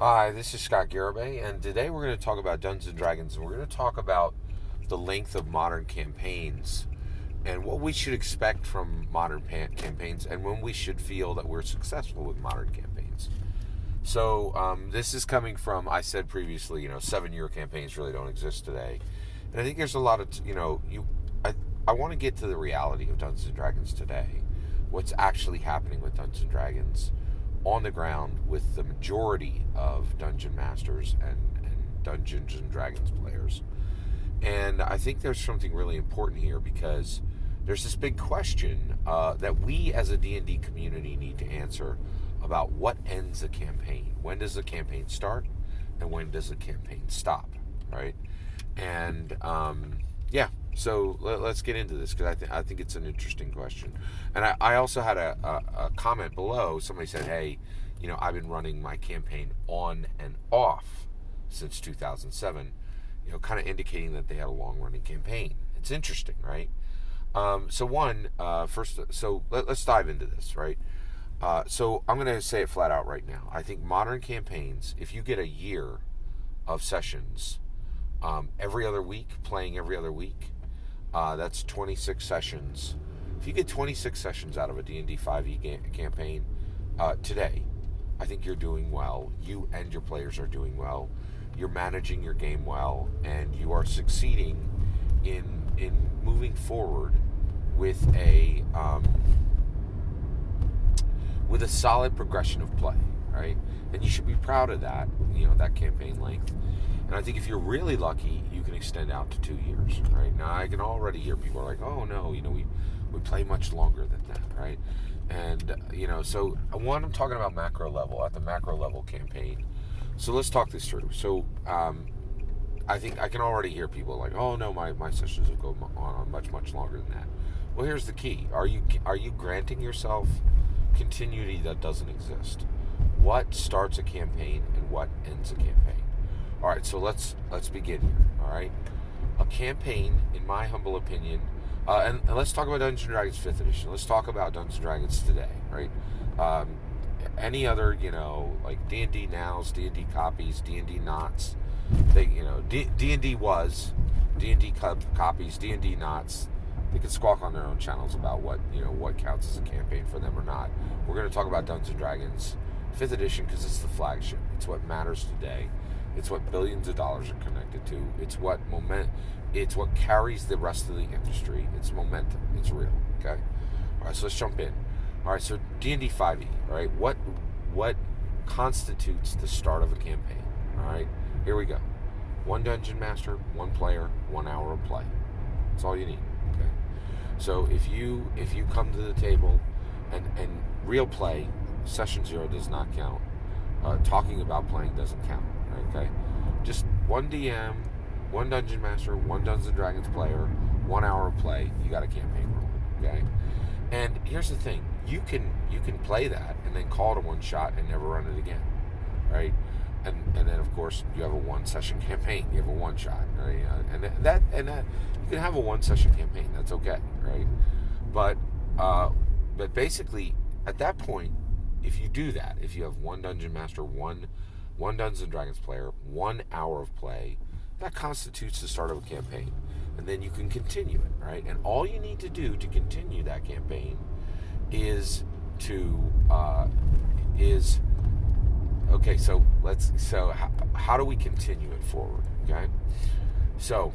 Hi, this is Scott Garibay, and today we're going to talk about Dungeons and Dragons, and we're going to talk about the length of modern campaigns and what we should expect from modern campaigns and when we should feel that we're successful with modern campaigns. So, this is coming from, I said previously, 7 year campaigns really don't exist today. And I think there's a lot of, I want to get to the reality of Dungeons and Dragons today. What's actually happening with Dungeons and Dragons on the ground with the majority of dungeon masters and Dungeons and Dragons players. And I think there's something really important here because there's this big question that we as a D&D community need to answer about what ends a campaign. When does the campaign start and when does the campaign stop, right? And yeah, so let's get into this because I think it's an interesting question. And I also had a comment below. Somebody said, hey, I've been running my campaign on and off since 2007, kind of indicating that they had a long running campaign. It's interesting, right? Let's dive into this, right? So I'm going to say it flat out right now. I think modern campaigns, if you get a year of sessions every other week, playing every other week, that's 26 sessions. If you get 26 sessions out of a D&D 5e campaign today, I think you're doing well. You and your players are doing well. You're managing your game well, and you are succeeding in moving forward with a solid progression of play, right? And you should be proud of that, that campaign length. And I think if you're really lucky, you can extend out to 2 years, right? Now, I can already hear people are like, oh, no, we play much longer than that, right? And, so one, I'm talking about macro level, at the macro level campaign. So let's talk this through. So I think I can already hear people like, oh, no, my sessions will go on much, much longer than that. Well, here's the key. Are you granting yourself continuity that doesn't exist? What starts a campaign and what ends a campaign? All right, so let's begin here. All right, a campaign, in my humble opinion, and let's talk about Dungeons and Dragons 5th edition. Let's talk about Dungeons and Dragons today, right? Any other, like D&D nows, D&D copies, D&D knots. D&D was D&D copies, D&D knots. They can squawk on their own channels about what counts as a campaign for them or not. We're going to talk about Dungeons and Dragons 5th edition because it's the flagship. It's what matters today. It's what billions of dollars are connected to. It's what carries the rest of the industry. It's momentum. It's real. Okay. All right. So let's jump in. All right. So D&D 5e. All right. What constitutes the start of a campaign? All right. Here we go. One dungeon master, one player, 1 hour of play. That's all you need. Okay. So if you come to the table and real play, session 0 does not count. Talking about playing doesn't count. Okay, just one DM, one dungeon master, one Dungeons and Dragons player, 1 hour of play. You got a campaign rolling. Okay, and here's the thing: you can play that and then call it a one shot and never run it again, right? And then of course you have a 1 session campaign. You have a one shot, right? And that you can have a 1 session campaign. That's okay, right? But basically at that point, if you do that, if you have one dungeon master, one Dungeons and Dragons player, 1 hour of play, that constitutes the start of a campaign. And then you can continue it, right? And all you need to do to continue that campaign is okay. So how do we continue it forward? Okay, so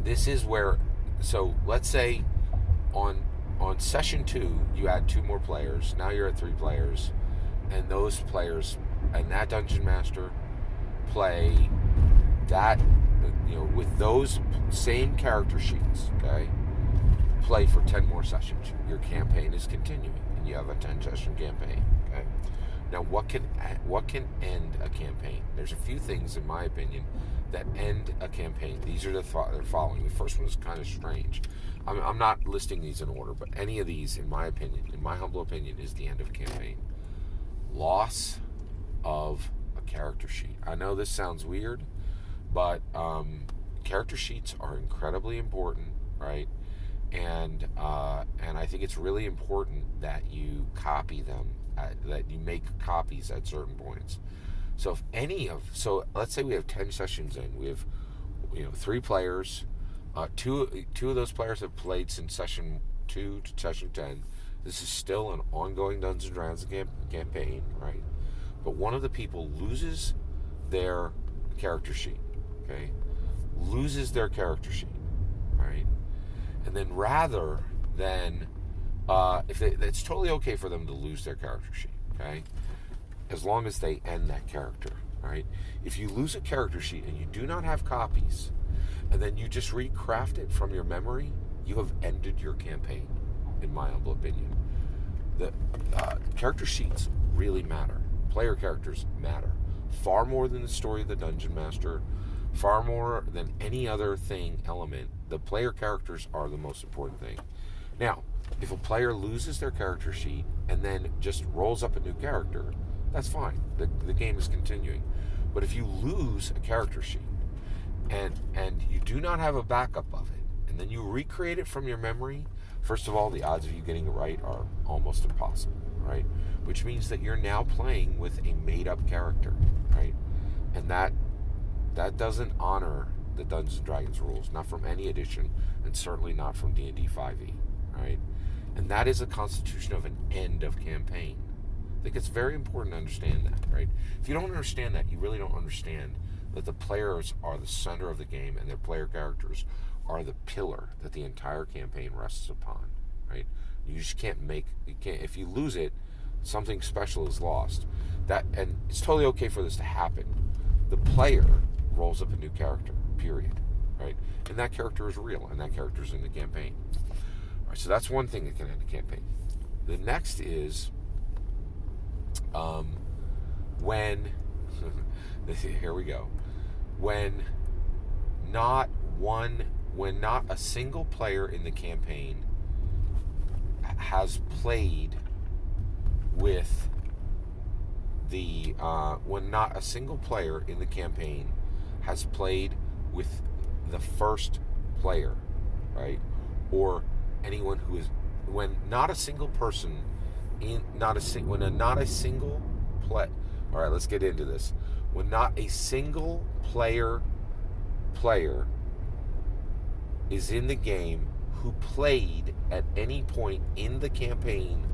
this is where. So let's say on session 2 you add 2 more players. Now you're at 3 players, and those players and that dungeon master play that, with those same character sheets, okay, play for 10 more sessions. Your campaign is continuing and you have a 10 session campaign. Okay, now what can end a campaign? There's a few things, in my opinion, that end a campaign. These are the following. The first one is kind of strange. I'm not listing these in order, but any of these, in my opinion, in my humble opinion, is the end of a campaign. Loss of a character sheet. I know this sounds weird, but character sheets are incredibly important, right? and I think it's really important that you copy them, that you make copies at certain points. So let's say we have 10 sessions in. We have 3 players. Two of those players have played since session 2 to session 10. This is still an ongoing Dungeons and Dragons campaign, right? But one of the people loses their character sheet, okay? Loses their character sheet, right? And then rather than, it's totally okay for them to lose their character sheet, okay? As long as they end that character, right? If you lose a character sheet and you do not have copies, and then you just recraft it from your memory, you have ended your campaign, in my humble opinion. The character sheets really matter. Player characters matter. Far more than the story of the Dungeon Master, far more than any other element. The player characters are the most important thing. Now, if a player loses their character sheet and then just rolls up a new character, that's fine. The game is continuing. But if you lose a character sheet and you do not have a backup of it, and then you recreate it from your memory, first of all, the odds of you getting it right are almost impossible, right? Which means that you're now playing with a made-up character, right? And that doesn't honor the Dungeons & Dragons rules, not from any edition, and certainly not from D&D 5e, right? And that is a constitution of an end of campaign. I think it's very important to understand that, right? If you don't understand that, you really don't understand that the players are the center of the game and their player characters are the pillar that the entire campaign rests upon, right? You just can't if you lose it, something special is lost. And it's totally okay for this to happen. The player rolls up a new character, period, right? And that character is real, and that character is in the campaign. All right, so that's one thing that can end a campaign. The next is when here we go. When not a single player in the campaign has played with when not a single player in the campaign has played with the first player, right? Or anyone who is, when not a single person all right, let's get into this. When not a single player is in the game who played at any point in the campaign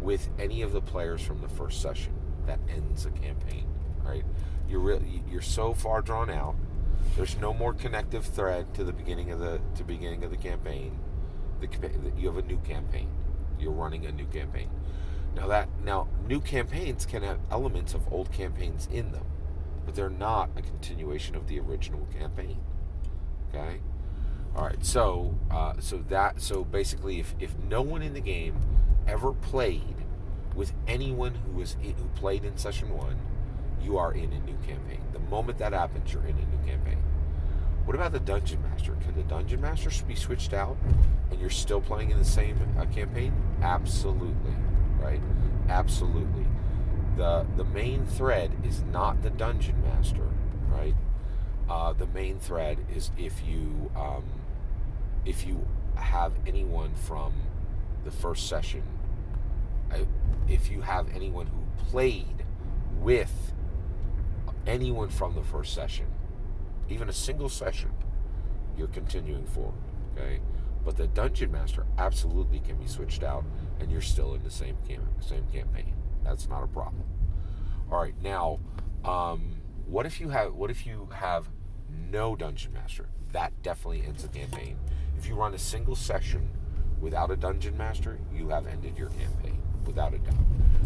with any of the players from the first session, that ends a campaign, right? You're so far drawn out. There's no more connective thread to the beginning of the campaign. You have a new campaign. You're running a new campaign. Now new campaigns can have elements of old campaigns in them, but they're not a continuation of the original campaign. Okay? All right. So basically, if no one in the game ever played with anyone who played in session 1, you are in a new campaign. The moment that happens, you're in a new campaign. What about the Dungeon Master? Can the Dungeon Master be switched out and you're still playing in the same campaign? Absolutely, right? Absolutely. The main thread is not the Dungeon Master, right? The main thread is if you have anyone from the first session, if you have anyone who played with anyone from the first session, even a single session, you're continuing forward, okay? But the Dungeon Master absolutely can be switched out, and you're still in the same campaign. That's not a problem. All right, now, what if you have no Dungeon Master? That definitely ends the campaign. If you run a single session without a Dungeon Master, you have ended your campaign, without a doubt.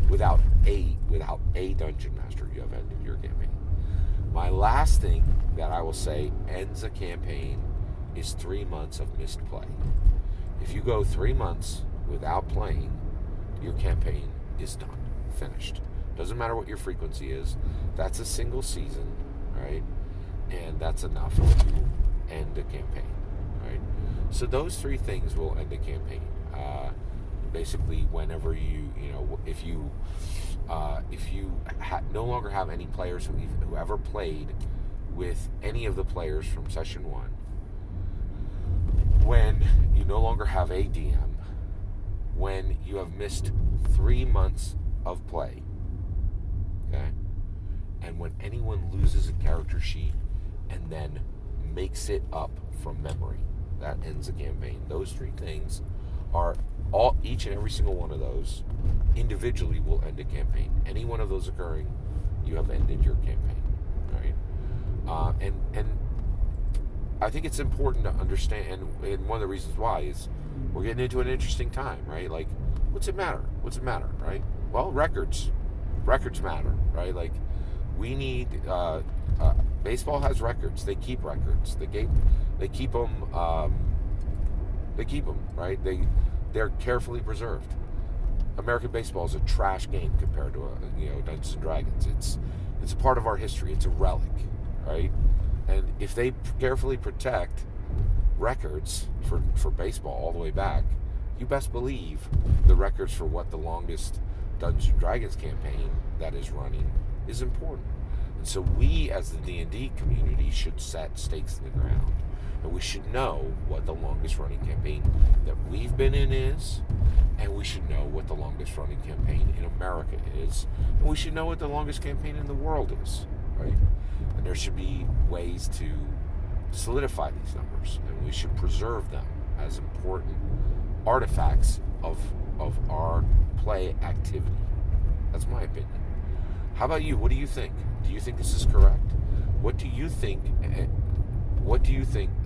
Without a Dungeon Master, you have ended your campaign. My last thing that I will say ends a campaign is 3 months of missed play. If you go 3 months without playing, your campaign is done, finished. Doesn't matter what your frequency is. That's a single season, right? And that's enough to end a campaign, right? So those 3 things will end a campaign. Basically, whenever if you no longer have any players who ever played with any of the players from session 1, when you no longer have a DM, when you have missed 3 months of play, okay, and when anyone loses a character sheet and then makes it up from memory, that ends a campaign. Those 3 things are each and every single one of those individually will end a campaign. Any one of those occurring, you have ended your campaign, right? And I think it's important to understand, and one of the reasons why is we're getting into an interesting time, right? Like, what's it matter? What's it matter, right? Well, records matter, right? Like, we need baseball has records. They keep records. They keep them. They keep them, right? They're carefully preserved. American baseball is a trash game compared to Dungeons and Dragons. It's a part of our history. It's a relic, right? And if they carefully protect records for baseball all the way back, you best believe the records for what the longest Dungeons and Dragons campaign that is running is important. And so we, as the D&D community, should set stakes in the ground. And we should know what the longest running campaign that we've been in is, and we should know what the longest running campaign in America is, and we should know what the longest campaign in the world is, right? And there should be ways to solidify these numbers, and we should preserve them as important artifacts of our play activity. That's my opinion. How about you? What do you think? Do you think this is correct? What do you think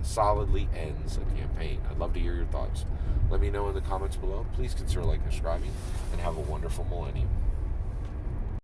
solidly ends a campaign? I'd love to hear your thoughts. Let me know in the comments below. Please consider liking and subscribing, and have a wonderful millennium.